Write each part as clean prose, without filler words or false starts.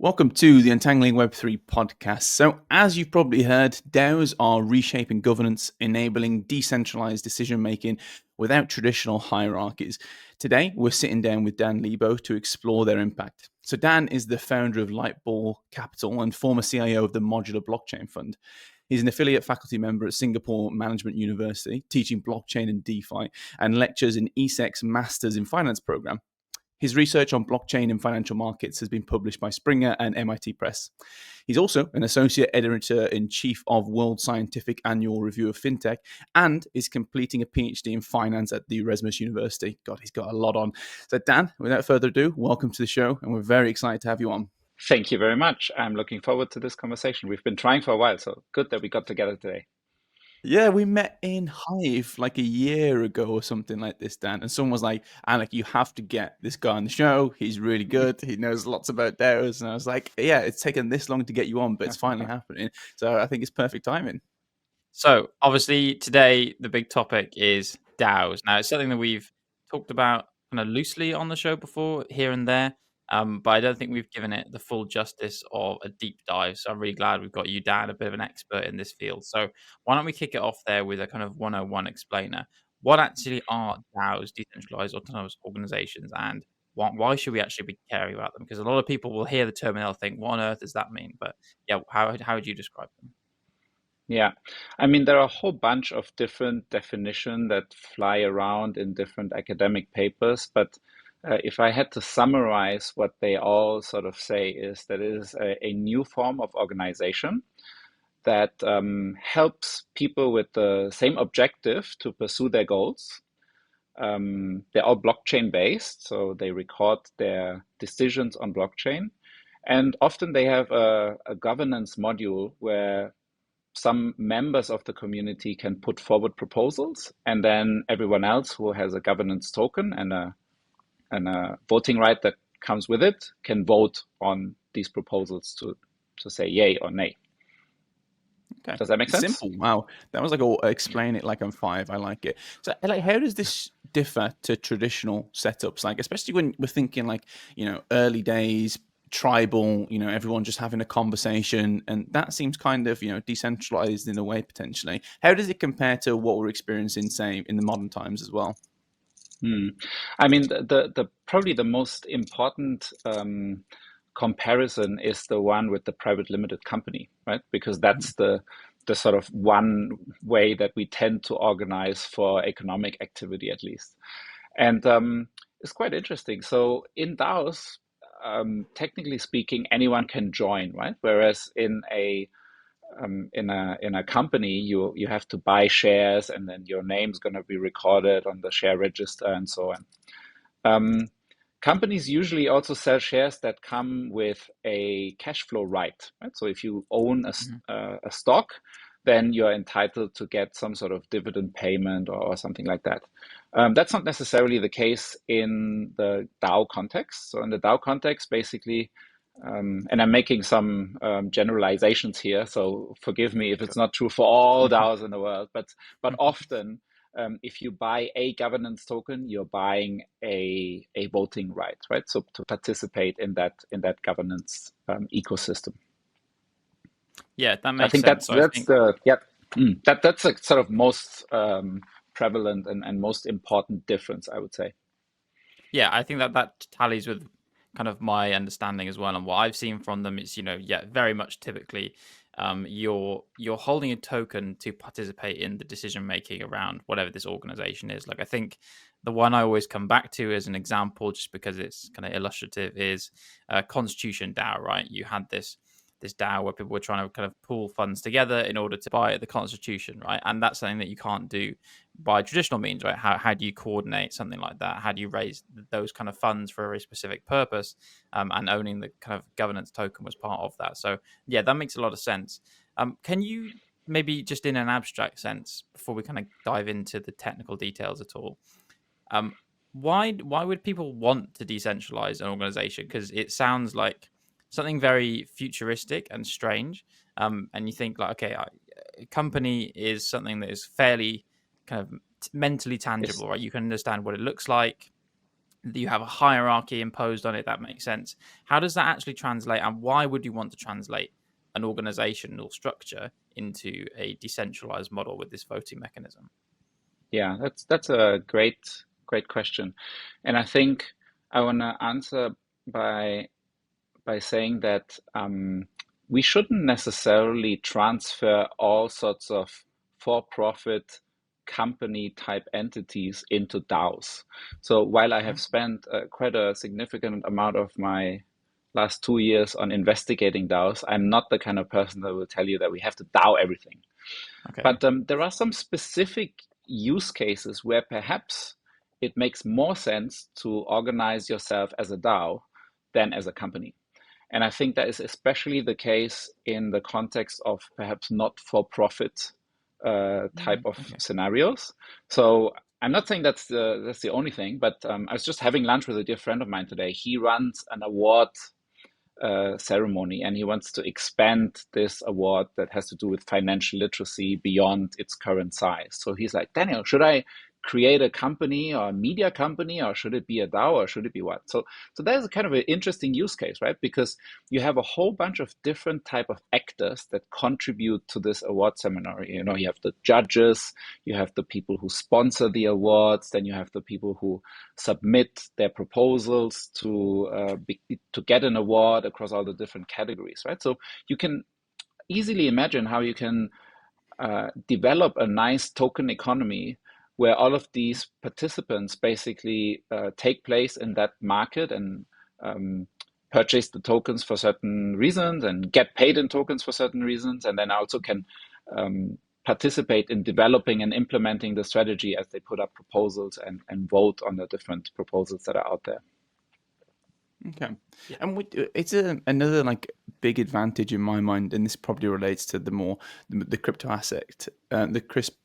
Welcome to the Untangling Web3 podcast. So, as you've probably heard, DAOs are reshaping governance, enabling decentralized decision making without traditional hierarchies. Today, we're sitting down with Dan Liebau to explore their impact. So, Dan is the founder of Lightbulb Capital and former CIO of the Modular Blockchain Fund. He's an affiliate faculty member at Singapore Management University, teaching blockchain and DeFi, and lectures in E96 Masters in Finance program. His research on blockchain and financial markets has been published by Springer and MIT Press. He's also an associate editor-in-chief of World Scientific Annual Review of FinTech and is completing a PhD in finance at the Erasmus University. God, he's got a lot on. So Dan, without further ado, welcome to the show, and we're very excited to have you on. Thank you very much. I'm looking forward to this conversation. We've been trying for a while, so good that we got together today. Yeah, we met in Hive like a year ago or something like this, Dan. And someone was like, Alec, you have to get this guy on the show. He's really good. He knows lots about DAOs. And I was like, yeah, it's taken this long to get you on, but it's finally happening. So I think it's perfect timing. So obviously today the big topic is DAOs. Now it's something that we've talked about kind of loosely on the show before, here and there, but I don't think we've given it the full justice of a deep dive. So I'm really glad we've got you, Dan, a bit of an expert in this field. So why don't we kick it off there with a kind of 101 explainer? What actually are DAOs, decentralized autonomous organizations, and why should we actually be caring about them? Because a lot of people will hear the term and they'll think, what on earth does that mean? But yeah, how would you describe them? Yeah, I mean, there are a whole bunch of different definitions that fly around in different academic papers, but if I had to summarize what they all sort of say is that it is a new form of organization that helps people with the same objective to pursue their goals. They're all blockchain based, so they record their decisions on blockchain. And often they have a governance module where some members of the community can put forward proposals, and then everyone else who has a governance token and a voting right that comes with it can vote on these proposals to say yay or nay. Okay. Does that make sense? Simple. Wow. That was like, explain it like I'm five. I like it. So, like, how does this differ to traditional setups? Like, especially when we're thinking like, early days, tribal, everyone just having a conversation, and that seems kind of, decentralized in a way, potentially. How does it compare to what we're experiencing, say, in the modern times as well? I mean, the probably the most important comparison is the one with the private limited company, right? Because that's the sort of one way that we tend to organize for economic activity, at least. And it's quite interesting. So in DAOs, technically speaking, anyone can join, right? Whereas in a company, you have to buy shares, and then your name's going to be recorded on the share register and so on. Companies usually also sell shares that come with a cash flow right? So if you own a stock, then you're entitled to get some sort of dividend payment or something like that. That's not necessarily the case in the DAO context. So in the DAO context, basically, and I'm making some generalizations here, so forgive me if it's not true for all DAOs in the world, but often if you buy a governance token, you're buying a voting right? So to participate in that governance ecosystem. Yeah, that makes I think sense. that's a sort of most prevalent and most important difference, I would say. Yeah, I think that tallies with kind of my understanding as well, and what I've seen from them is, very much typically, you're holding a token to participate in the decision making around whatever this organization is. Like, I think the one I always come back to as an example, just because it's kind of illustrative, is Constitution DAO. Right, you had this DAO where people were trying to kind of pool funds together in order to buy the Constitution, right? And that's something that you can't do by traditional means, right? How do you coordinate something like that? How do you raise those kind of funds for a very specific purpose? And owning the kind of governance token was part of that. So yeah, that makes a lot of sense. Can you maybe just in an abstract sense, before we kind of dive into the technical details at all, why would people want to decentralize an organization? Because it sounds like something very futuristic and strange. And you think like, okay, a company is something that is fairly kind of mentally tangible, right? You can understand what it looks like. you have a hierarchy imposed on it. That makes sense. How does that actually translate, and why would you want to translate an organizational structure into a decentralized model with this voting mechanism? Yeah, that's a great question, and I think I want to answer by saying that we shouldn't necessarily transfer all sorts of for-profit company type entities into DAOs. So while I have spent quite a significant amount of my last 2 years on investigating DAOs, I'm not the kind of person that will tell you that we have to DAO everything. Okay. But there are some specific use cases where perhaps it makes more sense to organize yourself as a DAO than as a company. And I think that is especially the case in the context of perhaps not-for-profit type of Okay. scenarios. So I'm not saying that's the only thing, but I was just having lunch with a dear friend of mine today. He runs an award ceremony, and he wants to expand this award that has to do with financial literacy beyond its current size. So he's like, Daniel, should I create a company or a media company, or should it be a DAO, or should it be what? So there's kind of an interesting use case, right? Because you have a whole bunch of different type of actors that contribute to this award seminar. You know, you have the judges, you have the people who sponsor the awards, then you have the people who submit their proposals to get an award across all the different categories, right? So you can easily imagine how you can develop a nice token economy where all of these participants basically take place in that market and purchase the tokens for certain reasons and get paid in tokens for certain reasons, and then also can participate in developing and implementing the strategy as they put up proposals and vote on the different proposals that are out there. Okay, and it's another like big advantage in my mind, and this probably relates to the crypto asset,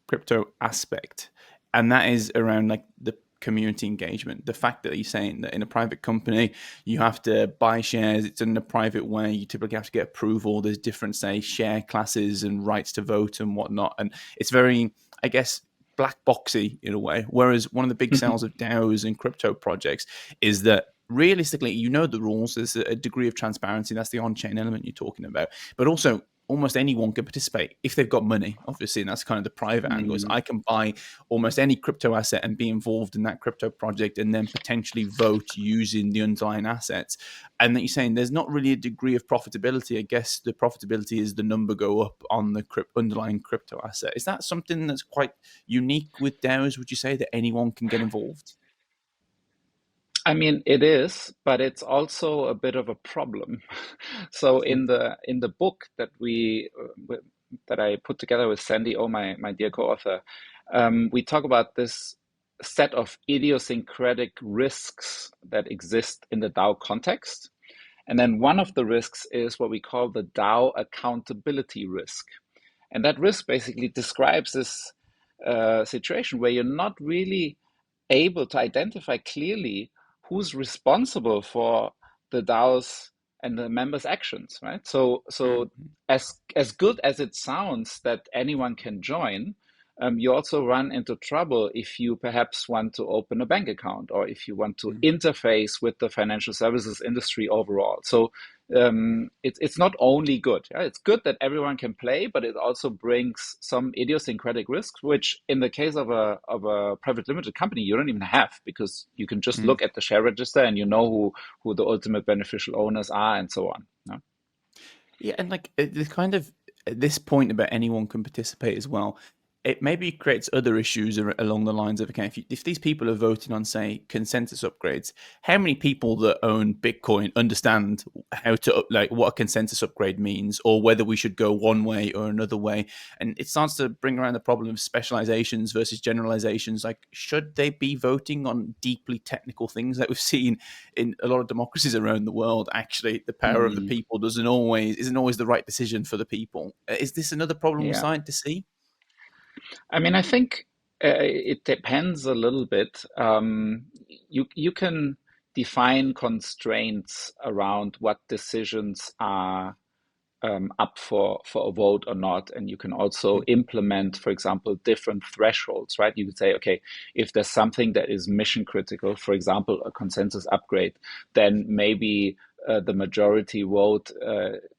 crypto aspect, and that is around like the community engagement. The fact that you're saying that in a private company you have to buy shares, it's in a private way, you typically have to get approval. There's different, say, share classes and rights to vote and whatnot, and it's very, I guess, black boxy in a way. Whereas one of the big sales of DAOs and crypto projects is that realistically, you know the rules. There's a degree of transparency. That's the on-chain element you're talking about. But also, almost anyone can participate if they've got money, obviously. And that's kind of the private angle. Is I can buy almost any crypto asset and be involved in that crypto project and then potentially vote using the underlying assets. And that you're saying there's not really a degree of profitability. I guess the profitability is the number go up on the underlying crypto asset. Is that something that's quite unique with DAOs? Would you say that anyone can get involved? I mean, it is, but it's also a bit of a problem. So in the book that I put together with Sandy, my dear co-author, we talk about this set of idiosyncratic risks that exist in the DAO context. And then one of the risks is what we call the DAO accountability risk. And that risk basically describes this situation where you're not really able to identify clearly who's responsible for the DAOs and the members' actions, right? So as good as it sounds that anyone can join, you also run into trouble if you perhaps want to open a bank account or if you want to interface with the financial services industry overall. So it's not only good. Yeah? It's good that everyone can play, but it also brings some idiosyncratic risks, which in the case of a private limited company, you don't even have, because you can just look at the share register and you know who the ultimate beneficial owners are and so on. Yeah, yeah, and like the kind of at this point about anyone can participate as well. It maybe creates other issues along the lines of, okay, if these people are voting on, say, consensus upgrades, how many people that own Bitcoin understand how to, like, what a consensus upgrade means, or whether we should go one way or another way? And it starts to bring around the problem of specializations versus generalizations. Like, should they be voting on deeply technical things that we've seen in a lot of democracies around the world? Actually, the power of the people isn't always the right decision for the people. Is this another problem we're yeah. starting to see? I mean, I think it depends a little bit. You can define constraints around what decisions are up for a vote or not. And you can also implement, for example, different thresholds, right? You could say, okay, if there's something that is mission critical, for example, a consensus upgrade, then maybe the majority vote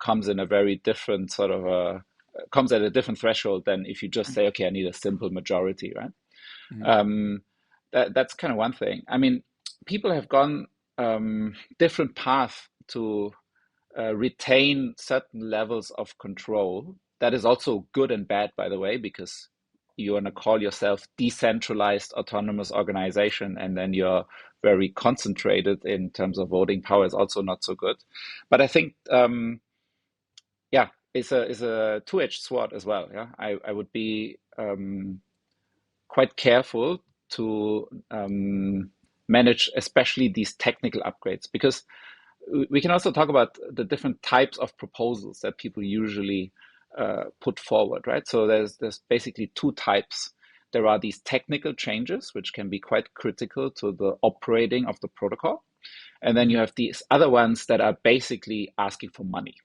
comes in a very different sort of comes at a different threshold than if you just say, okay, I need a simple majority, right? That's kind of one thing. I mean, people have gone different paths to retain certain levels of control. That is also good and bad, by the way, because you want to call yourself decentralized autonomous organization, and then you're very concentrated in terms of voting power is also not so good. But I think, yeah, it's a two-edged sword as well. Yeah, I would be quite careful to manage, especially these technical upgrades, because we can also talk about the different types of proposals that people usually put forward, right? So there's basically two types. There are these technical changes, which can be quite critical to the operating of the protocol. And then you have these other ones that are basically asking for money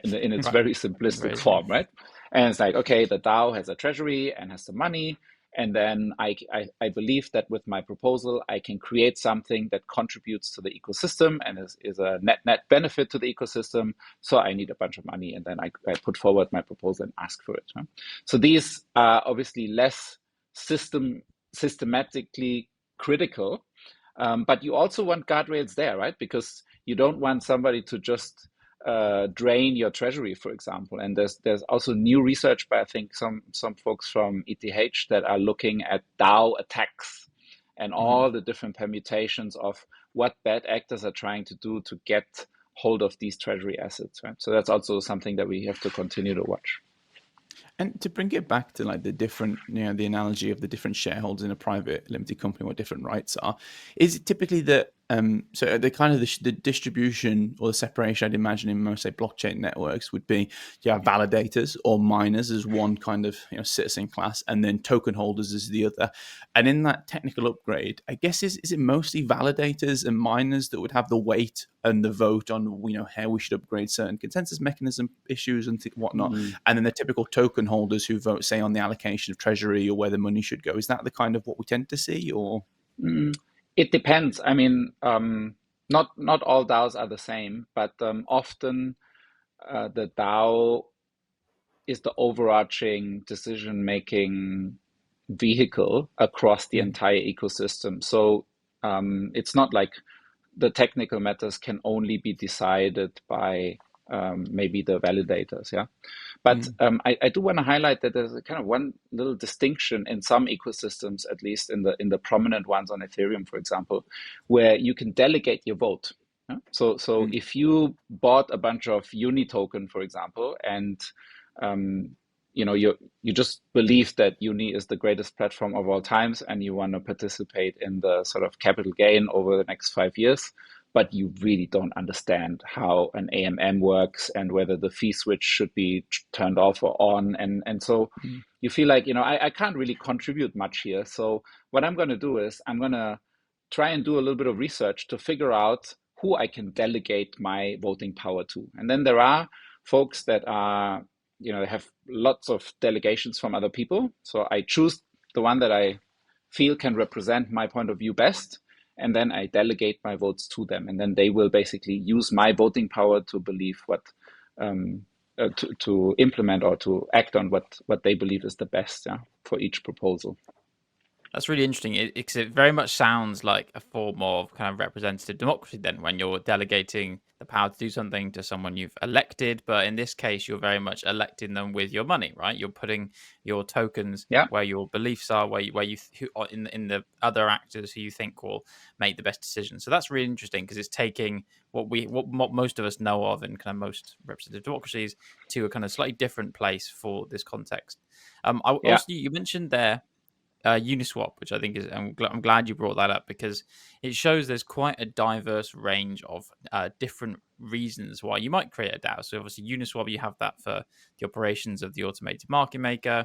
in its very simplistic form, right? And it's like, okay, the DAO has a treasury and has some money. And then I believe that with my proposal, I can create something that contributes to the ecosystem and is a net benefit to the ecosystem. So I need a bunch of money. And then I put forward my proposal and ask for it. Right? So these are obviously less systematically critical. But you also want guardrails there, right? Because you don't want somebody to just drain your treasury, for example. And there's also new research by I think some folks from ETH that are looking at DAO attacks and all the different permutations of what bad actors are trying to do to get hold of these treasury assets, right? So that's also something that we have to continue to watch. And to bring it back to like the different, the analogy of the different shareholders in a private limited company, what different rights are, is it typically that so the kind of the distribution or the separation I'd imagine in most say blockchain networks would be you have validators or miners as one kind of citizen class, and then token holders as the other. And in that technical upgrade, I guess is it mostly validators and miners that would have the weight and the vote on how we should upgrade certain consensus mechanism issues and whatnot, and then the typical token holders who vote say on the allocation of treasury or where the money should go. Is that the kind of what we tend to see, or? It depends. I mean, not all DAOs are the same, but often the DAO is the overarching decision-making vehicle across the entire ecosystem. So it's not like the technical matters can only be decided by maybe the validators, yeah. But I do want to highlight that there's a kind of one little distinction in some ecosystems, at least in the prominent ones on Ethereum, for example, where you can delegate your vote. Yeah? So if you bought a bunch of Uni token, for example, and you just believe that Uni is the greatest platform of all times, and you want to participate in the sort of capital gain over the next 5 years, but you really don't understand how an AMM works and whether the fee switch should be turned off or on. And so you feel like, I can't really contribute much here. So what I'm going to do is I'm going to try and do a little bit of research to figure out who I can delegate my voting power to. And then there are folks that are, have lots of delegations from other people. So I choose the one that I feel can represent my point of view best. And then I delegate my votes to them, and then they will basically use my voting power to believe what, to implement or to act on what they believe is the best for each proposal. That's really interesting because it very much sounds like a form of kind of representative democracy then, when you're delegating the power to do something to someone you've elected. But in this case, you're very much electing them with your money, right? You're putting your tokens where your beliefs are, where you in the other actors who you think will make the best decision. So that's really interesting because it's taking what most of us know of in kind of most representative democracies to a kind of slightly different place for this context. Also, you mentioned there Uniswap, which I think is, I'm glad you brought that up because it shows there's quite a diverse range of different reasons why you might create a DAO. So obviously Uniswap, you have that for the operations of the automated market maker.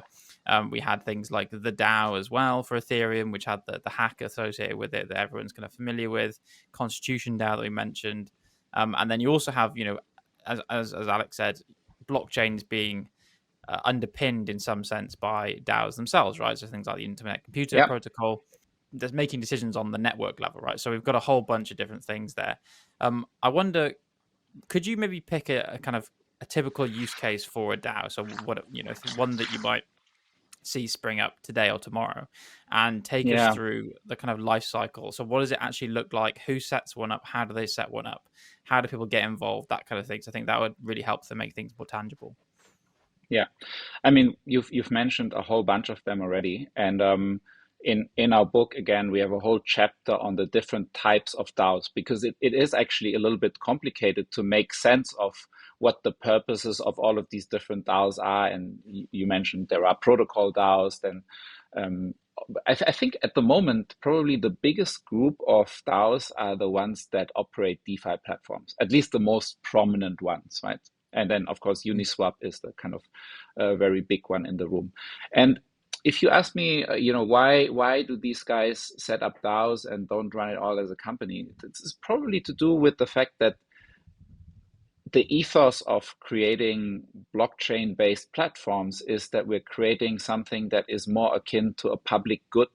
We had things like the DAO as well for Ethereum, which had the hack associated with it that everyone's kind of familiar with. Constitution DAO that we mentioned. And then you also have, as Alex said, blockchains being underpinned in some sense by DAOs themselves, right? So things like the Internet Computer Protocol, that's making decisions on the network level, right? So we've got a whole bunch of different things there. I wonder, could you maybe pick a kind of a typical use case for a DAO? So what, one that you might see spring up today or tomorrow, and take us through the kind of life cycle. So what does it actually look like? Who sets one up? How do they set one up? How do people get involved? That kind of thing. So I think that would really help to make things more tangible. Yeah, I mean, you've mentioned a whole bunch of them already, and in our book, again, we have a whole chapter on the different types of DAOs, because it is actually a little bit complicated to make sense of what the purposes of all of these different DAOs are. And you mentioned there are protocol DAOs. Then I think at the moment, probably the biggest group of DAOs are the ones that operate DeFi platforms, at least the most prominent ones, right? And then, of course, Uniswap is the kind of very big one in the room. And if you ask me, why do these guys set up DAOs and don't run it all as a company? It's probably to do with the fact that the ethos of creating blockchain-based platforms is that we're creating something that is more akin to a public good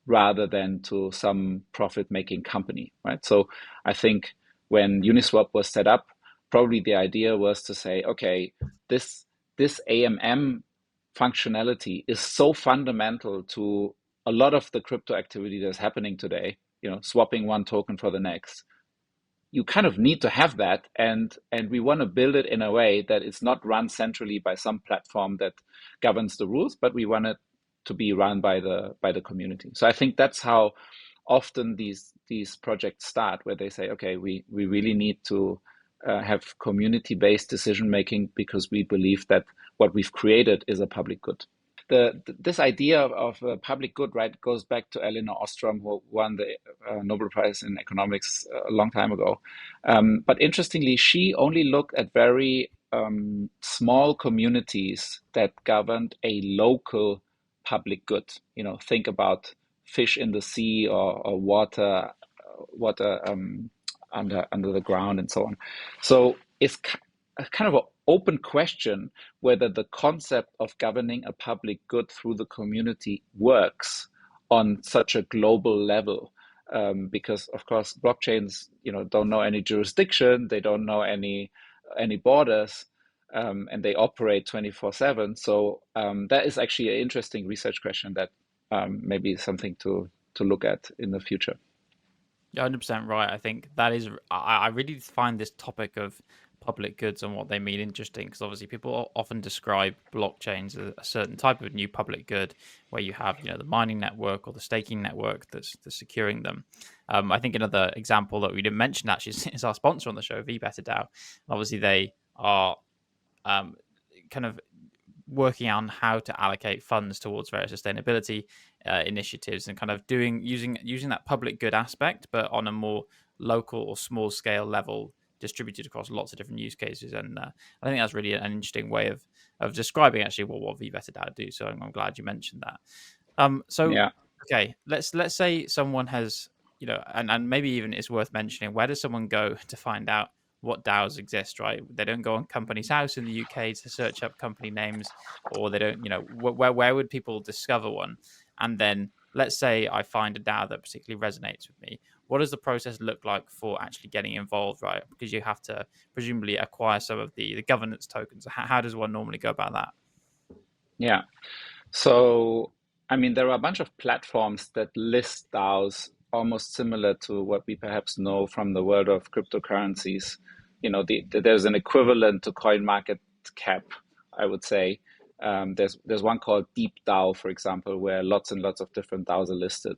rather than to some profit-making company, right? So I think when Uniswap was set up, probably the idea was to say, okay, this AMM functionality is so fundamental to a lot of the crypto activity that's happening today, swapping one token for the next. You kind of need to have that, and we want to build it in a way that it's not run centrally by some platform that governs the rules, but we want it to be run by the community. So I think that's how often these projects start, where they say, okay, we really need to have community-based decision making because we believe that what we've created is a public good. This idea of a public good, right, goes back to Elinor Ostrom, who won the Nobel Prize in economics a long time ago. But interestingly, she only looked at very small communities that governed a local public good. Think about fish in the sea or water under the ground and so on. So it's kind of an open question whether the concept of governing a public good through the community works on such a global level. Because of course blockchains, don't know any jurisdiction, they don't know any borders, and they operate 24/7. So that is actually an interesting research question that maybe is something to look at in the future. You're 100% right. I think that is, I really find this topic of public goods and what they mean interesting, because obviously people often describe blockchains as a certain type of new public good where you have, the mining network or the staking network that's securing them. I think another example that we didn't mention actually is our sponsor on the show, VBetter DAO. Obviously they are kind of working on how to allocate funds towards various sustainability initiatives and kind of using that public good aspect, but on a more local or small scale level, distributed across lots of different use cases. And I think that's really an interesting way of describing actually what VBetter DAO do. So I'm glad you mentioned that. Okay, let's say someone has, and maybe even it's worth mentioning, where does someone go to find out what DAOs exist, right? They don't go on Companies House in the UK to search up company names, or they don't, where would people discover one? And then let's say I find a DAO that particularly resonates with me. What does the process look like for actually getting involved, right? Because you have to presumably acquire some of the governance tokens. How does one normally go about that? Yeah. So, I mean, there are a bunch of platforms that list DAOs almost similar to what we perhaps know from the world of cryptocurrencies. There's an equivalent to CoinMarketCap, I would say. There's one called DeepDAO, for example, where lots and lots of different DAOs are listed.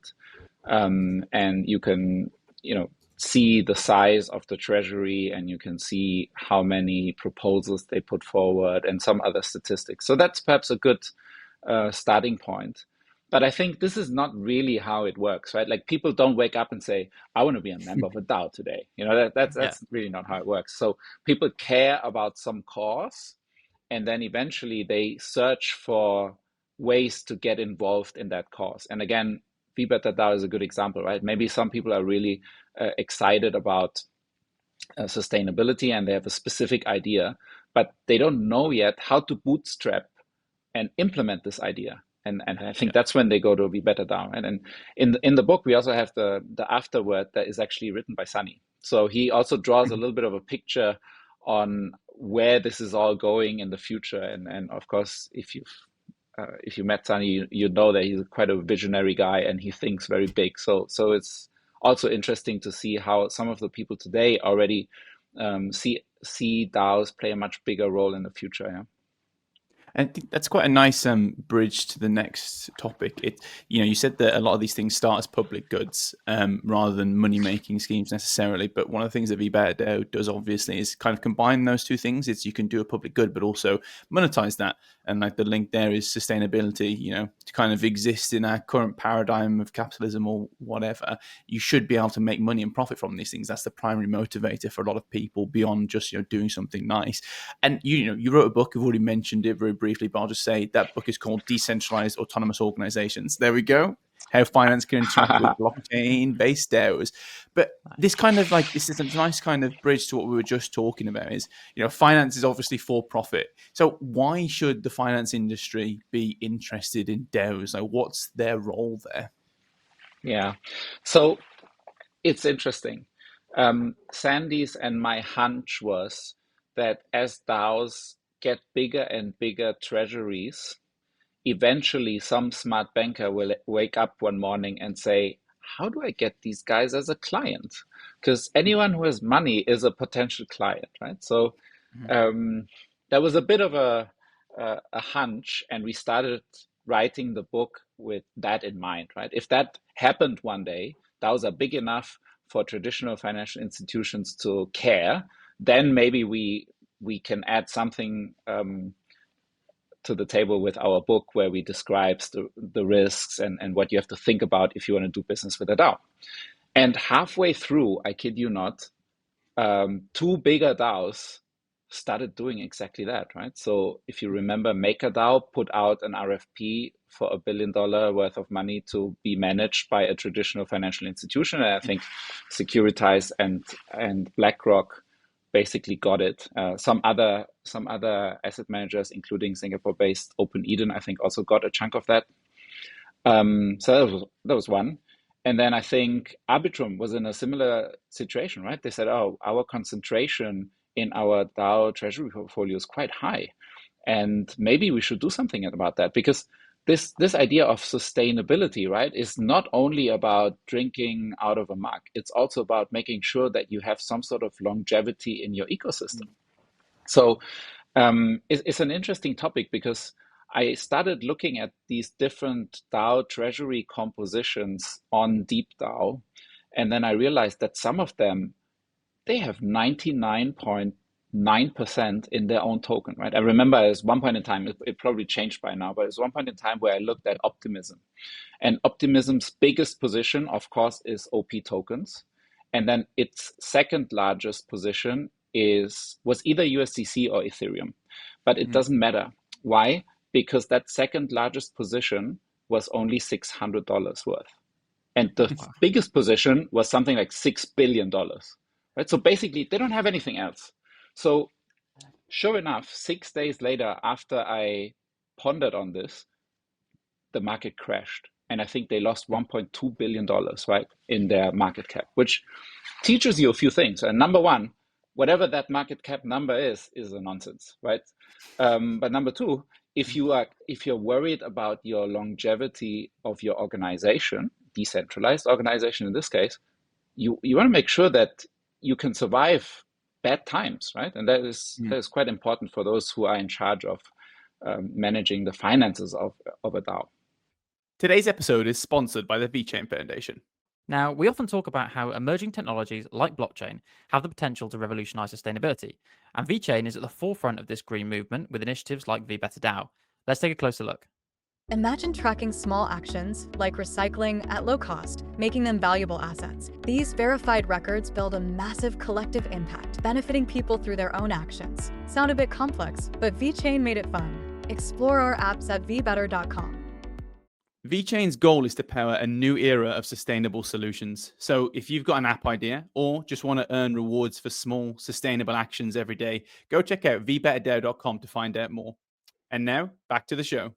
And you can, see the size of the treasury, and you can see how many proposals they put forward and some other statistics. So that's perhaps a good starting point. But I think this is not really how it works, right? Like, people don't wake up and say, I want to be a member of a DAO today. That's really not how it works. So people care about some cause, and then eventually they search for ways to get involved in that cause. And again, VBetter DAO is a good example, right? Maybe some people are really excited about sustainability and they have a specific idea, but they don't know yet how to bootstrap and implement this idea. And I think that's when they go to Be Better DAO. And in the book, we also have the afterword that is actually written by Sunny. So he also draws a little bit of a picture on where this is all going in the future. And of course, if you met Sunny, you know that he's quite a visionary guy and he thinks very big. So it's also interesting to see how some of the people today already see DAOs play a much bigger role in the future. Yeah. And I think that's quite a nice bridge to the next topic. You said that a lot of these things start as public goods rather than money-making schemes necessarily. But one of the things that Be Better DAO does obviously is kind of combine those two things. It's you can do a public good, but also monetize that. And like the link there is sustainability. To kind of exist in our current paradigm of capitalism or whatever, you should be able to make money and profit from these things. That's the primary motivator for a lot of people beyond just doing something nice. And you wrote a book. You've already mentioned it very briefly, but I'll just say that book is called Decentralized Autonomous Organizations. There we go. How finance can interact with blockchain-based DAOs. But this is a nice kind of bridge to what we were just talking about is, finance is obviously for profit. So why should the finance industry be interested in DAOs? Like, what's their role there? Yeah. So it's interesting. Sandy's and my hunch was that as DAOs get bigger and bigger treasuries, eventually some smart banker will wake up one morning and say, how do I get these guys as a client? Because anyone who has money is a potential client, right? So that was a bit of a hunch, and we started writing the book with that in mind, right? If that happened one day, DAOs are big enough for traditional financial institutions to care, then maybe we can add something to the table with our book where we describe the risks and what you have to think about if you want to do business with a DAO. And halfway through, I kid you not, two bigger DAOs started doing exactly that, right? So if you remember, MakerDAO put out an RFP for $1 billion worth of money to be managed by a traditional financial institution. And I think Securitize and BlackRock basically got it. Some other asset managers, including Singapore-based Open Eden, I think also got a chunk of that. So that was one. And then I think Arbitrum was in a similar situation, right? They said, oh, our concentration in our DAO treasury portfolio is quite high. And maybe we should do something about that, because this idea of sustainability, right, is not only about drinking out of a mug. It's also about making sure that you have some sort of longevity in your ecosystem. So it's an interesting topic, because I started looking at these different DAO treasury compositions on DeepDAO, and then I realized that some of them, they have 99.9% in their own token, right? I remember at one point in time, it probably changed by now, but it's one point in time where I looked at Optimism. And Optimism's biggest position, of course, is OP tokens. And then its second largest position was either USDC or Ethereum. But it doesn't matter. Why? Because that second largest position was only $600 worth. And the biggest position was something like $6 billion. Right? So basically, they don't have anything else. So sure enough, 6 days later, after I pondered on this, the market crashed. And I think they lost $1.2 billion, right, in their market cap, which teaches you a few things. And number one, whatever that market cap number is a nonsense, right? But number two, if you're worried about your longevity of your organization, decentralized organization in this case, you want to make sure that you can survive bad times, right? And that is quite important for those who are in charge of managing the finances of a DAO. Today's episode is sponsored by the VeChain Foundation. Now, we often talk about how emerging technologies like blockchain have the potential to revolutionize sustainability, and VeChain is at the forefront of this green movement with initiatives like Be Better DAO. Let's take a closer look. Imagine tracking small actions like recycling at low cost, making them valuable assets. These verified records build a massive collective impact, benefiting people through their own actions. Sound a bit complex, but VeChain made it fun. Explore our apps at vbetter.com. VeChain's goal is to power a new era of sustainable solutions. So if you've got an app idea or just want to earn rewards for small, sustainable actions every day, go check out vbetterdao.com to find out more. And now, back to the show.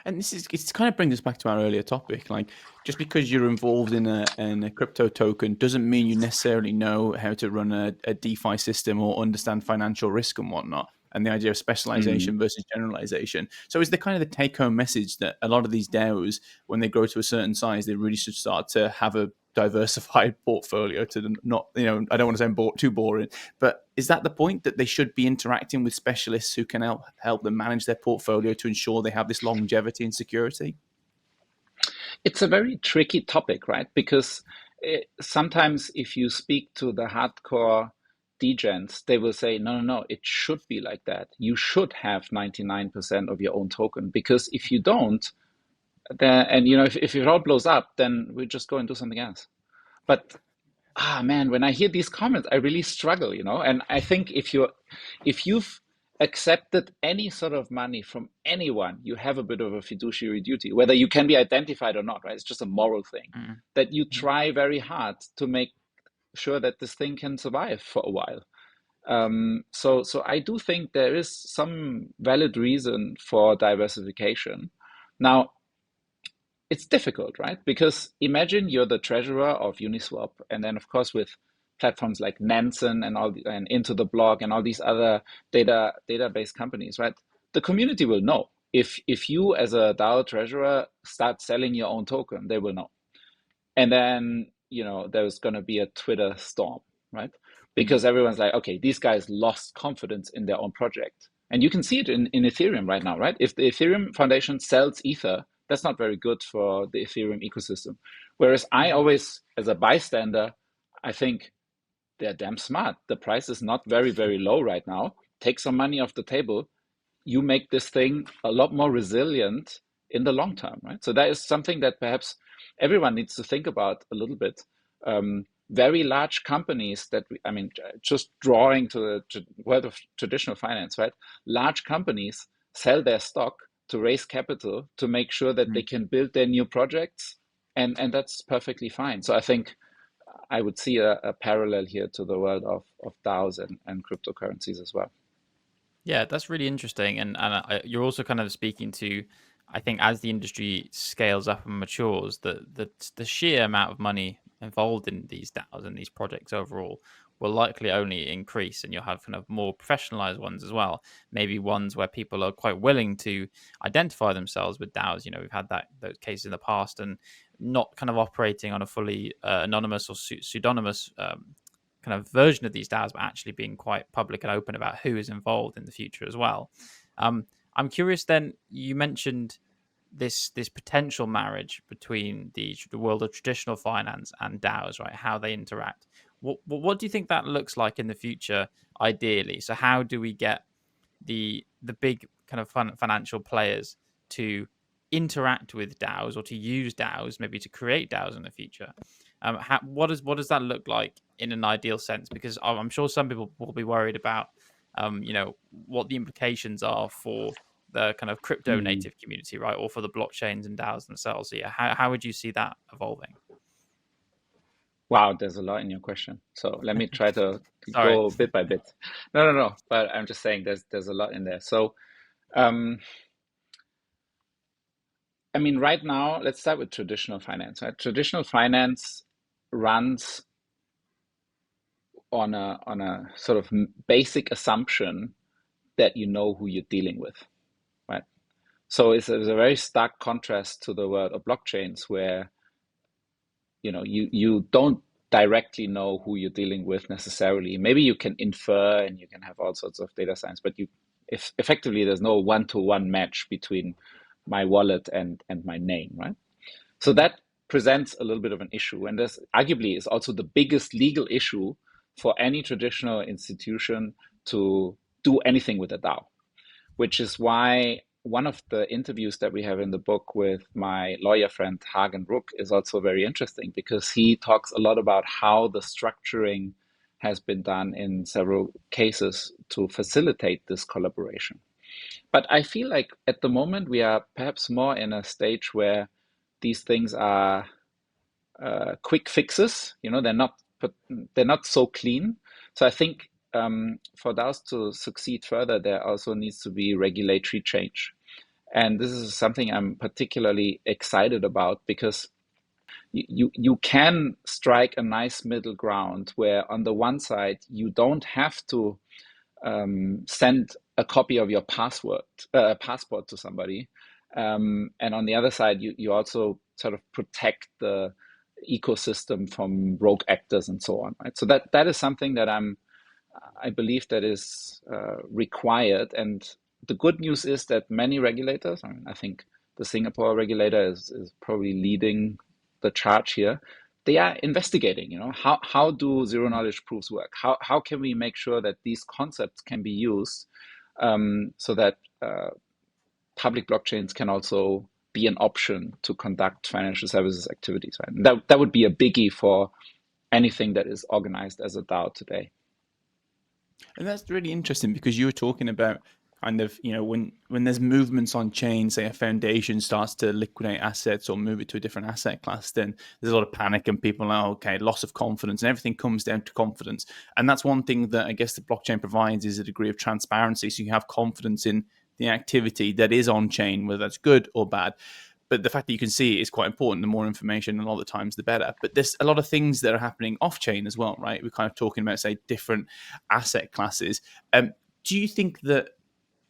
And it's kind of brings us back to our earlier topic. Like, just because you're involved in a crypto token doesn't mean you necessarily know how to run a DeFi system or understand financial risk and whatnot. And the idea of specialization versus generalization. So is the kind of the take-home message that a lot of these DAOs, when they grow to a certain size, they really should start to have a diversified portfolio to not, I don't want to sound too boring, but is that the point, that they should be interacting with specialists who can help them manage their portfolio to ensure they have this longevity and security? It's a very tricky topic, right? Because sometimes if you speak to the hardcore degens, they will say, no, it should be like that. You should have 99% of your own token, because if you don't, then, and if it all blows up, then we just go and do something else. But man, when I hear these comments, I really struggle, and I think if you've accepted any sort of money from anyone, you have a bit of a fiduciary duty, whether you can be identified or not, right? It's just a moral thing that you try very hard to make sure that this thing can survive for a while. So I do think there is some valid reason for diversification. Now, it's difficult, right? Because imagine you're the treasurer of Uniswap, and then of course with platforms like Nansen and Into the Block and all these other database companies, right? The community will know. If you as a DAO treasurer start selling your own token, they will know. And then, there's going to be a Twitter storm, right? Because everyone's like, okay, these guys lost confidence in their own project. And you can see it in Ethereum right now, right? If the Ethereum Foundation sells Ether, that's not very good for the Ethereum ecosystem. Whereas I always, as a bystander, I think they're damn smart. The price is not very, very low right now. Take some money off the table. You make this thing a lot more resilient in the long term, right? So that is something that perhaps everyone needs to think about a little bit. Very large companies just drawing to the world of traditional finance, right? Large companies sell their stock to raise capital to make sure that they can build their new projects, and that's perfectly fine. So I think I would see a parallel here to the world of DAOs and cryptocurrencies as well. Yeah, that's really interesting. And you're also kind of speaking to, I think, as the industry scales up and matures, the sheer amount of money involved in these DAOs and these projects overall will likely only increase, and you'll have kind of more professionalized ones as well. Maybe ones where people are quite willing to identify themselves with DAOs. We've had those cases in the past, and not kind of operating on a fully anonymous or pseudonymous kind of version of these DAOs, but actually being quite public and open about who is involved in the future as well. I'm curious then, you mentioned this potential marriage between the world of traditional finance and DAOs, right? How they interact. What do you think that looks like in the future, ideally? So how do we get the big kind of financial players to interact with DAOs, or to use DAOs, maybe to create DAOs in the future? What does that look like in an ideal sense? Because I'm sure some people will be worried about, what the implications are for the kind of crypto native community, right? Or for the blockchains and DAOs themselves. So yeah, how would you see that evolving? Wow, there's a lot in your question. So let me try to go bit by bit. No. But I'm just saying there's a lot in there. So, right now, let's start with traditional finance. Right? Traditional finance runs on a sort of basic assumption that you know who you're dealing with, right? So it's a very stark contrast to the world of blockchains, where you don't directly know who you're dealing with necessarily. Maybe you can infer and you can have all sorts of data science, but effectively there's no one-to-one match between my wallet and my name, right? So that presents a little bit of an issue, and this arguably is also the biggest legal issue for any traditional institution to do anything with a DAO, which is why one of the interviews that we have in the book with my lawyer friend Hagen Rook is also very interesting, because he talks a lot about how the structuring has been done in several cases to facilitate this collaboration. But I feel like at the moment we are perhaps more in a stage where these things are quick fixes. They're not so clean. So I think for DAOs to succeed further, there also needs to be regulatory change. And this is something I'm particularly excited about because you can strike a nice middle ground where on the one side you don't have to send a copy of your passport to somebody, and on the other side you also sort of protect the ecosystem from rogue actors and so on, right? So that is something that I believe that is required. And the good news is that many regulators, I think the Singapore regulator is probably leading the charge here. They are investigating, how do zero knowledge proofs work? How can we make sure that these concepts can be used so that public blockchains can also be an option to conduct financial services activities, right? And that would be a biggie for anything that is organized as a DAO today. And that's really interesting because you were talking about kind of, when there's movements on chain, say a foundation starts to liquidate assets or move it to a different asset class, then there's a lot of panic and people are, okay, loss of confidence, and everything comes down to confidence. And that's one thing that I guess the blockchain provides is a degree of transparency. So you have confidence in the activity that is on chain, whether that's good or bad. But the fact that you can see it is quite important. The more information, a lot of the times, the better. But there's a lot of things that are happening off-chain as well, right? We're kind of talking about, say, different asset classes. Do you think that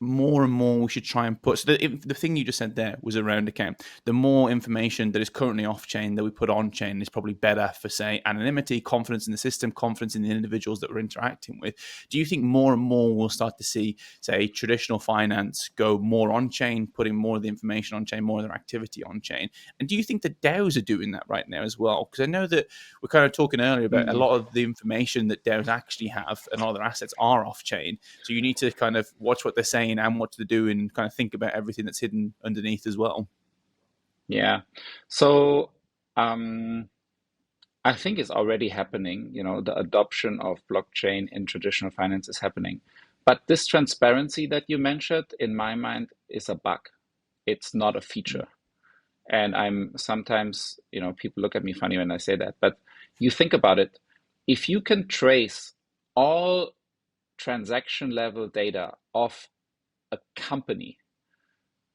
more and more we should try and put, so the thing you just said there was around account, the more information that is currently off chain that we put on chain is probably better for, say, anonymity, confidence in the system, confidence in the individuals that we're interacting with. Do you think more and more we'll start to see, say, traditional finance go more on chain, putting more of the information on chain, more of their activity on chain? And do you think the DAOs are doing that right now as well? Because I know that we're kind of talking earlier about a lot of the information that DAOs actually have and all their assets are off chain, so you need to kind of watch what they're saying and what to do and kind of think about everything that's hidden underneath as well. Yeah. So I think it's already happening. The adoption of blockchain in traditional finance is happening. But this transparency that you mentioned, in my mind, is a bug. It's not a feature. And I'm sometimes, people look at me funny when I say that, but you think about it. If you can trace all transaction level data of a company,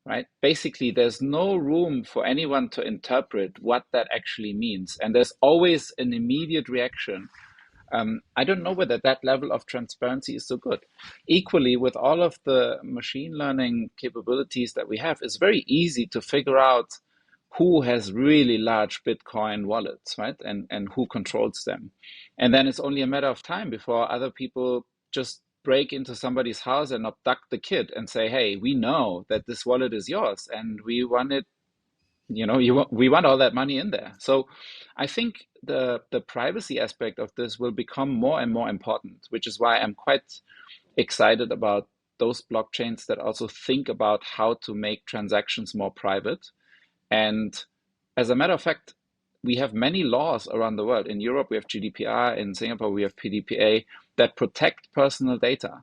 right? Basically, there's no room for anyone to interpret what that actually means. And there's always an immediate reaction. I don't know whether that level of transparency is so good. Equally, with all of the machine learning capabilities that we have, it's very easy to figure out who has really large Bitcoin wallets, right? And who controls them. And then it's only a matter of time before other people just break into somebody's house and abduct the kid and say, hey, we know that this wallet is yours and we want it, we want all that money in there. So I think the privacy aspect of this will become more and more important, which is why I'm quite excited about those blockchains that also think about how to make transactions more private. And as a matter of fact, we have many laws around the world. In Europe, we have GDPR. In Singapore, we have PDPA that protect personal data.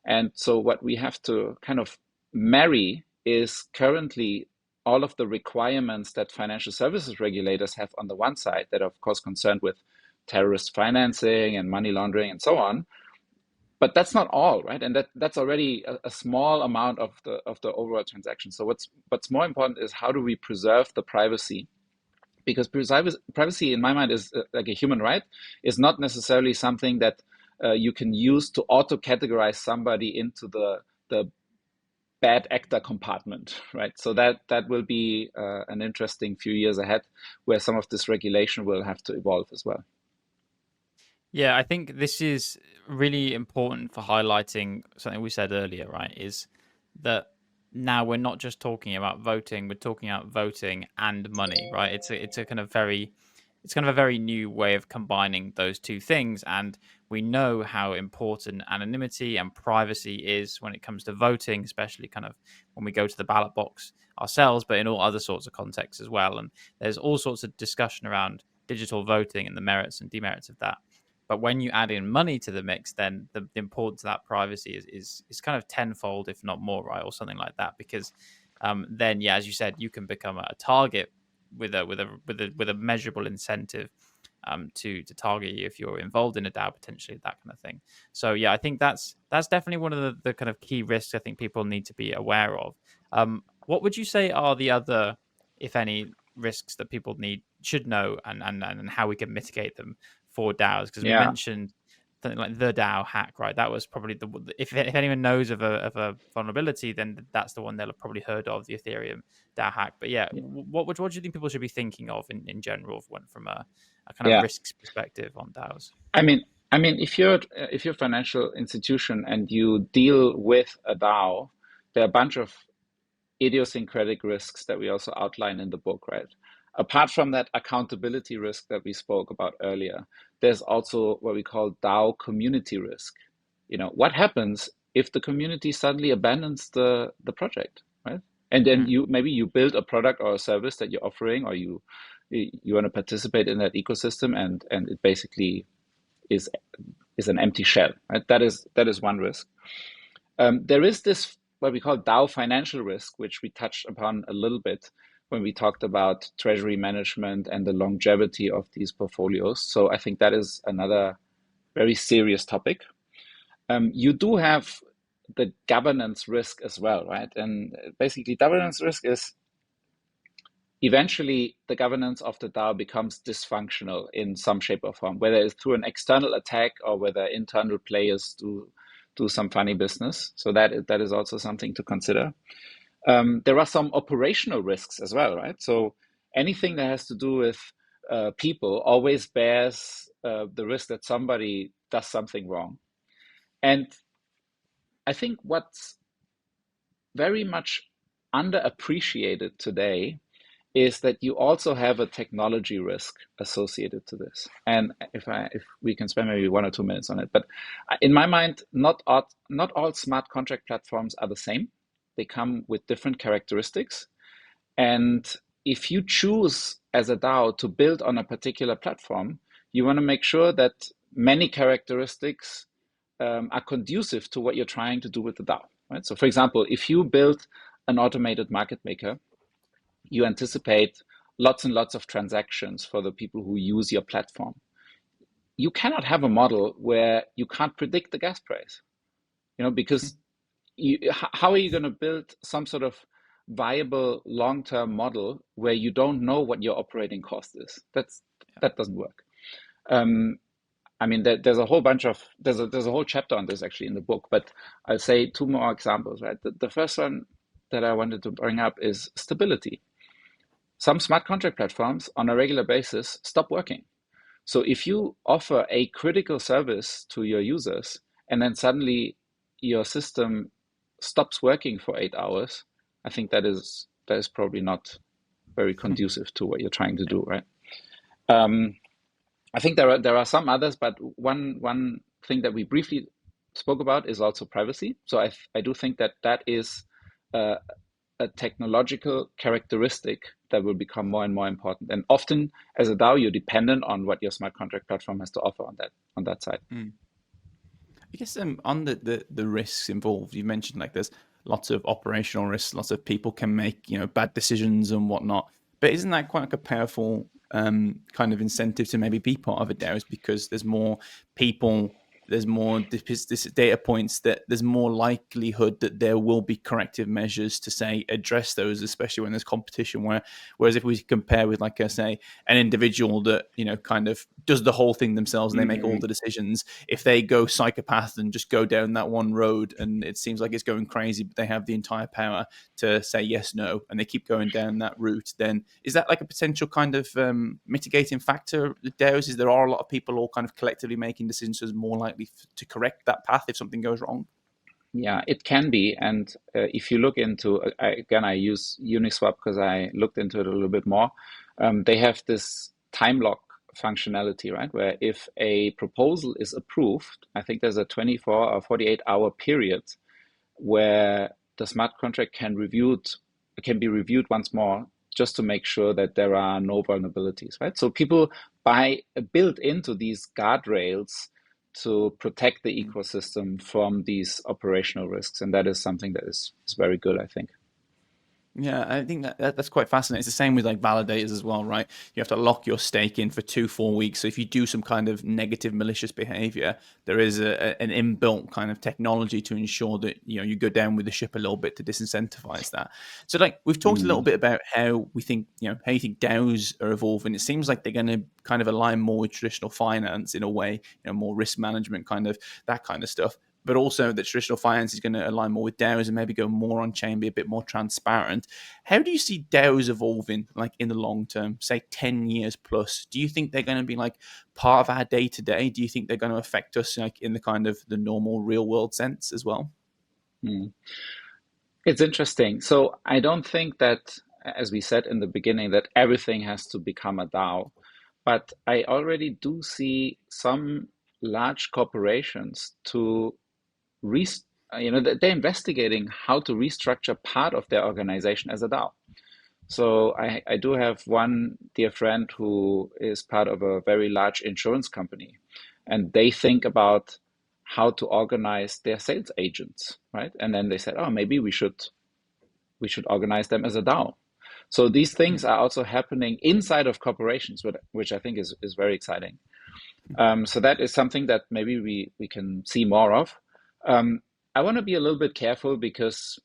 And so what we have to kind of marry is currently all of the requirements that financial services regulators have on the one side that are, of course, concerned with terrorist financing and money laundering and so on. But that's not all, right? And that's already a small amount of the overall transaction. So what's more important is how do we preserve the privacy? Because privacy, in my mind, is like a human right, is not necessarily something that you can use to auto-categorize somebody into the bad actor compartment, right? So that will be an interesting few years ahead where some of this regulation will have to evolve as well. Yeah, I think this is really important for highlighting something we said earlier, right? Is that now we're not just talking about voting, we're talking about voting and money, right? It's a kind of a very new way of combining those two things. And we know how important anonymity and privacy is when it comes to voting, especially kind of when we go to the ballot box ourselves, but in all other sorts of contexts as well. And there's all sorts of discussion around digital voting and the merits and demerits of that. But when you add in money to the mix, then the importance of that privacy is kind of tenfold, if not more, right, or something like that. Because then, yeah, as you said, you can become a target with a measurable incentive to target you if you're involved in a DAO, potentially, that kind of thing. So yeah, I think that's definitely one of the kind of key risks I think people need to be aware of. What would you say are the other, if any, risks that people should know, and how we can mitigate them for DAOs? Because we mentioned something like the DAO hack, right? That was probably if anyone knows of a vulnerability, then that's the one they'll have probably heard of, the Ethereum DAO hack. But yeah, what do you think people should be thinking of in general from a kind of risks perspective on DAOs? I mean, if you're a financial institution and you deal with a DAO, there are a bunch of idiosyncratic risks that we also outline in the book, right? Apart from that accountability risk that we spoke about earlier, there's also what we call DAO community risk. What happens if the community suddenly abandons the project, right? And then maybe you build a product or a service that you're offering, or you want to participate in that ecosystem, and it basically is an empty shell, right? That is one risk. There is this what we call DAO financial risk, which we touched upon a little bit when we talked about treasury management and the longevity of these portfolios. So I think that is another very serious topic. You do have the governance risk as well, right? And basically governance risk is eventually the governance of the DAO becomes dysfunctional in some shape or form, whether it's through an external attack or whether internal players do some funny business. So that is also something to consider. There are some operational risks as well, right? So anything that has to do with people always bears the risk that somebody does something wrong. And I think what's very much underappreciated today is that you also have a technology risk associated to this. And if we can spend maybe 1 or 2 minutes on it, but in my mind, not all smart contract platforms are the same. They come with different characteristics. And if you choose as a DAO to build on a particular platform, you want to make sure that many characteristics are conducive to what you're trying to do with the DAO, right? So for example, if you build an automated market maker, you anticipate lots and lots of transactions for the people who use your platform. You cannot have a model where you can't predict the gas price, because how are you going to build some sort of viable long-term model where you don't know what your operating cost is? That doesn't work. There's a whole chapter on this actually in the book, but I'll say 2 more examples, right? The first one that I wanted to bring up is stability. Some smart contract platforms on a regular basis stop working. So if you offer a critical service to your users and then suddenly your system stops working for 8 hours, I think that is probably not very conducive to what you're trying to do, right? I think there are some others, but one thing that we briefly spoke about is also privacy. So I do think that is a technological characteristic that will become more and more important. And often, as a DAO, you're dependent on what your smart contract platform has to offer on that side. I guess on the risks involved, you mentioned like there's lots of operational risks, lots of people can make bad decisions and whatnot. But isn't that quite like a powerful kind of incentive to maybe be part of a DAO? Because there's more people, there's more data points, that there's more likelihood that there will be corrective measures to say address those, especially when there's competition. Whereas if we compare with, like I say, an individual that kind of does the whole thing themselves and they make all the decisions, if they go psychopath and just go down that one road and it seems like it's going crazy, but they have the entire power to say yes, no, and they keep going down that route, then is that like a potential kind of mitigating factor with DAOs? Is there are a lot of people all kind of collectively making decisions, so it's more likely to correct that path if something goes wrong? Yeah, it can be. And if you look into, I use Uniswap because I looked into it a little bit more. They have this time lock functionality, right? Where if a proposal is approved, I think there's a 24 or 48 hour period where the smart contract can be reviewed once more, just to make sure that there are no vulnerabilities, right? So people built into these guardrails to protect the ecosystem from these operational risks. And that is something that is very good, I think. Yeah, I think that's quite fascinating. It's the same with like validators as well, right? You have to lock your stake in for 2-4 weeks. So if you do some kind of negative malicious behavior, there is an inbuilt kind of technology to ensure that you go down with the ship a little bit to disincentivize that. So like we've talked a little bit about how we think how you think DAOs are evolving. It seems like they're going to kind of align more with traditional finance in a way, more risk management, kind of that kind of stuff. But also that traditional finance is going to align more with DAOs and maybe go more on chain, be a bit more transparent. How do you see DAOs evolving, like in the long term, say 10 years plus? Do you think they're going to be like part of our day to day? Do you think they're going to affect us like in the kind of the normal real world sense as well? It's interesting. So I don't think that, as we said in the beginning, that everything has to become a DAO. But I already do see some large corporations they're investigating how to restructure part of their organization as a DAO. So I do have one dear friend who is part of a very large insurance company, and they think about how to organize their sales agents, right? And then they said, oh, maybe we should organize them as a DAO. So these things are also happening inside of corporations, which I think is very exciting. So that is something that maybe we can see more of. I want to be a little bit careful because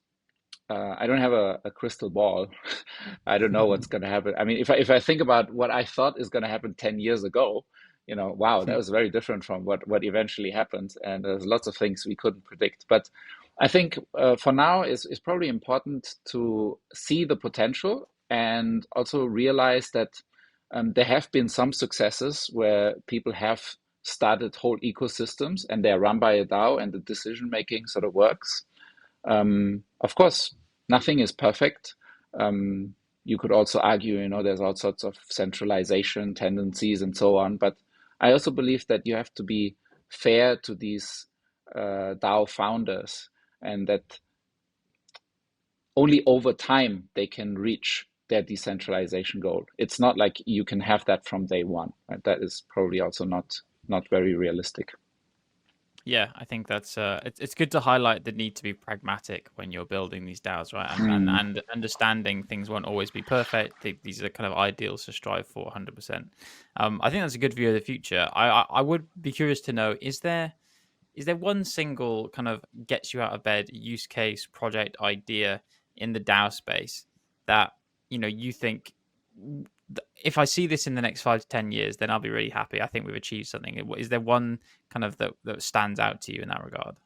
I don't have a crystal ball. I don't know what's going to happen. I mean, if I think about what I thought is going to happen 10 years ago, wow, that was very different from what eventually happened. And there's lots of things we couldn't predict. But I think for now is probably important to see the potential and also realize that there have been some successes where people have started whole ecosystems and they're run by a DAO and the decision making sort of works. Of course, nothing is perfect. You could also argue, there's all sorts of centralization tendencies and so on. But I also believe that you have to be fair to these DAO founders, and that only over time they can reach their decentralization goal. It's not like you can have that from day one, right? That is probably also not very realistic. Yeah, I think that's it's good to highlight the need to be pragmatic when you're building these DAOs, right? And understanding things won't always be perfect. These are kind of ideals to strive for, 100%. I think that's a good view of the future. I would be curious to know, is there one single kind of gets you out of bed use case, project, idea in the DAO space that you think, if I see this in the next 5 to 10 years, then I'll be really happy. I think we've achieved something. Is there one kind of that stands out to you in that regard?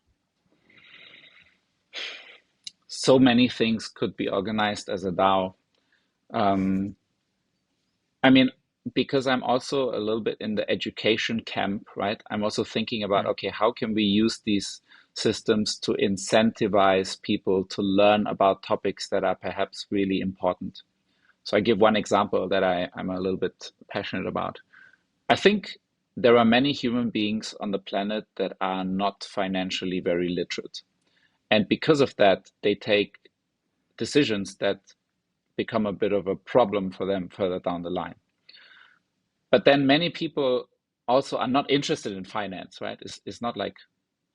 So many things could be organized as a DAO. I mean, because I'm also a little bit in the education camp, right? I'm also thinking about, okay, how can we use these systems to incentivize people to learn about topics that are perhaps really important? So I give one example that I'm a little bit passionate about. I think there are many human beings on the planet that are not financially very literate. And because of that, they take decisions that become a bit of a problem for them further down the line. But then many people also are not interested in finance, right? It's not like,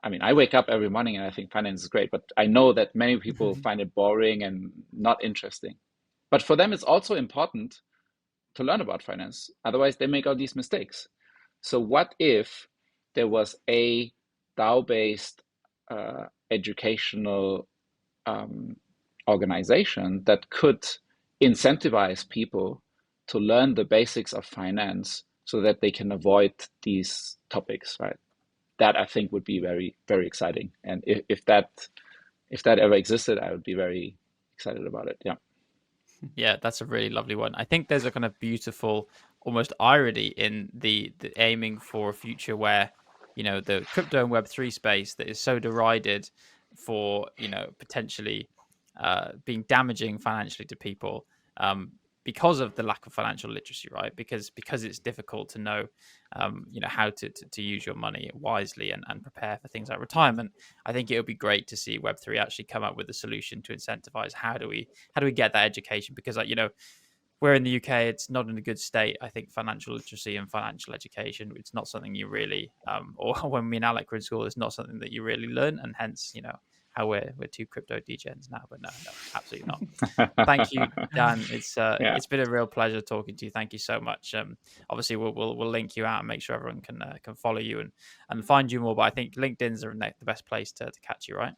I mean, I wake up every morning and I think finance is great, but I know that many people find it boring and not interesting. But for them, it's also important to learn about finance. Otherwise, they make all these mistakes. So what if there was a DAO-based educational organization that could incentivize people to learn the basics of finance so that they can avoid these topics, right? That I think would be very, very exciting. And if that ever existed, I would be very excited about it. Yeah. Yeah, that's a really lovely one. I think there's a kind of beautiful, almost irony in the aiming for a future where, the crypto and Web3 space that is so derided for, potentially being damaging financially to people because of the lack of financial literacy, right? Because it's difficult to know, how to use your money wisely and prepare for things like retirement. I think it would be great to see Web3 actually come up with a solution to incentivize how do we get that education? Because where in the UK it's not in a good state. I think financial literacy and financial education, it's not something you really, or when me and Alec were in school, it's not something that you really learn, and hence, how we're two crypto degens now. But no, absolutely not. Thank you, Dan. It's been a real pleasure talking to you. Thank you so much. Obviously, we'll link you out and make sure everyone can follow you and find you more. But I think LinkedIn's the best place to catch you, right?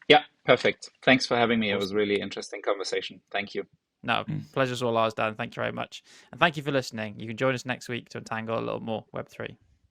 Yeah, perfect. Thanks for having me. Awesome. It was really interesting conversation. Thank you. No, pleasure's all ours, Dan. Thank you very much. And thank you for listening. You can join us next week to untangle a little more Web3.